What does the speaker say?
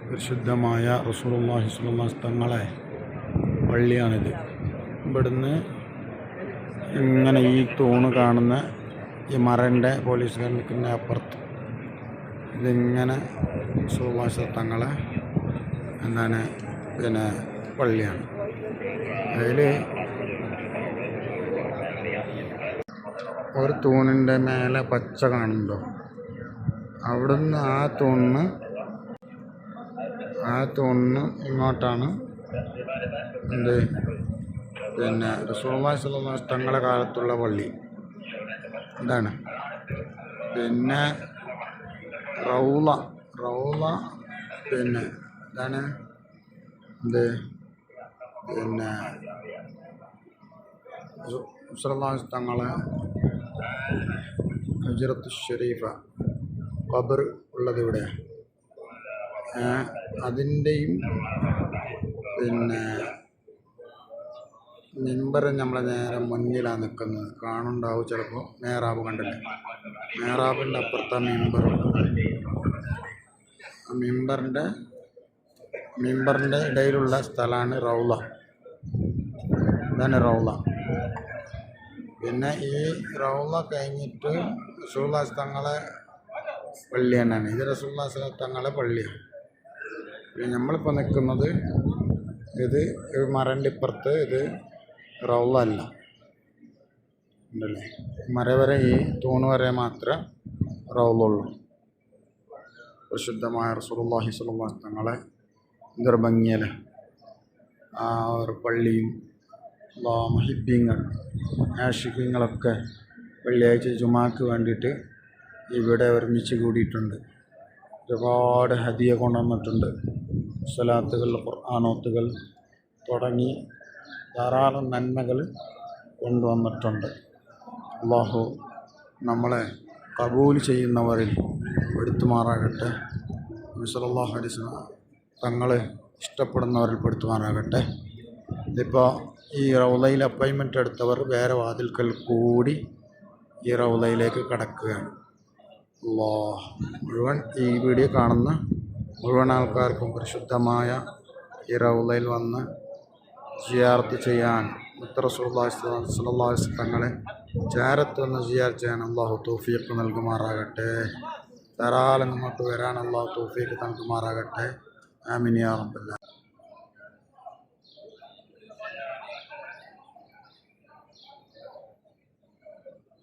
പരിശുദ്ധമായ റസൂലുള്ളാഹി സ്വല്ലല്ലാഹു അലൈഹി വസല്ലം തങ്ങളെ പള്ളിയാണിത്. ഇവിടുന്ന് ഇങ്ങനെ ഈ തൂണ് കാണുന്ന ഈ മരൻ്റെ പോലീസുകാർ നിൽക്കുന്ന അപ്പുറത്ത് ഇതിങ്ങനെ റസൂലുള്ളാഹി സ്വല്ലല്ലാഹു അലൈഹി വസല്ലം തങ്ങളെ പള്ളിയാണ്. അതിൽ ഒരു തൂണിൻ്റെ മേലെ പച്ച കാണുന്നുണ്ടോ? അവിടുന്ന് ആ തൂണിന് ഇങ്ങോട്ടാണ് റസൂലുള്ളാഹി സ്വല്ലല്ലാഹു അലൈഹി വസല്ലം തങ്ങളുടെ കാലത്തുള്ള പള്ളി. ഇതാണ്. പിന്നെ റൗള ഇതാണ് റസൂലുള്ളാഹി സ്വല്ലല്ലാഹു അലൈഹി വസല്ലം തങ്ങളെ ഹജ്റത്തു ഷരീഫ ഖബർ ഉള്ളത് ഇവിടെയാണ്. അതിൻ്റെയും മിമ്പർ നമ്മളെ നേരെ മുന്നിലാണ് നിൽക്കുന്നത്. കാണുന്നുണ്ടാവും ചിലപ്പോൾ. മേറാബ് കണ്ടില്ലേ? മേറാബിൻ്റെ അപ്പുറത്തെ മിമ്പർ. ആ മിമ്പറിൻ്റെ ഇടയിലുള്ള സ്ഥലമാണ് റൗള. ഇതാണ് റൗള. പിന്നെ ഈ റൗള കഴിഞ്ഞിട്ട് റസൂലുള്ളാഹി തങ്ങളെ പള്ളി തന്നെയാണ്. ഇത് റസൂലുള്ളാഹി തങ്ങളെ പള്ളിയാണ്. പിന്നെ നമ്മളിപ്പോൾ നിൽക്കുന്നത് ഇത് മരൻ്റെ ഇപ്പുറത്ത്. ഇത് റൗള അല്ല, ഉണ്ടല്ലേ? മര വരെ, ഈ തൂണ് വരെ മാത്രമേ റൗളുള്ളൂ. പ്രസിദ്ധമായ റസൂലുള്ളാഹി സ്വല്ലല്ലാഹു അലൈഹി വസല്ലം തങ്ങളെ എന്തൊരു ഭംഗിയല്ലേ ആ ഒരു പള്ളിയും. മുഹിബ്ബീങ്ങൾ, ആഷിഖീങ്ങളൊക്കെ വെള്ളിയാഴ്ച ജുമാക്ക് വേണ്ടിയിട്ട് ഇവിടെ ഒരുമിച്ച് കൂടിയിട്ടുണ്ട്. ഒരുപാട് ഹദിയ കൊണ്ടുവന്നിട്ടുണ്ട്. സ്വലാത്തുകൾ, ഖുർആനോത്തുകൾ തുടങ്ങി ധാരാളം നന്മകൾ കൊണ്ടുവന്നിട്ടുണ്ട്. അല്ലാഹു നമ്മളെ കബൂൽ ചെയ്യുന്നവരിൽ പെടുത്തുമാറാകട്ടെ. നബി സല്ലല്ലാഹു അലൈഹി വസല്ലം തങ്ങൾ ഇഷ്ടപ്പെടുന്നവരിൽ പെടുത്തുമാറാകട്ടെ. ഇതിപ്പോൾ ഈ റൗളയിൽ അപ്പോയിൻമെൻ്റ് എടുത്തവർ വേറെ വാതിൽക്കൽ കൂടി ഈ റൗളയിലേക്ക് കടക്കുകയാണ്. മുഴുവൻ ഈ വീഡിയോ കാണുന്ന മുഴുവൻ ആൾക്കാർക്കും പരിശുദ്ധമായ ഈ റൗളയിൽ വന്ന് സിയാറത്ത് ചെയ്യാൻ, റസൂലുള്ളാഹി സ്വല്ലല്ലാഹു അലൈഹി വസല്ലം തങ്ങളെ ചാരത്ത് വന്ന് സിയാറത്ത് ചെയ്യാൻ അല്ലാഹു തൗഫീഖ് നൽകുമാറാകട്ടെ. ധാരാളം നമുക്ക് വരാൻ അല്ലാഹു തൗഫീഖ് നൽകുമാറാകട്ടെ. ആമീൻ യാ റബ്ബൽ ആലമീൻ.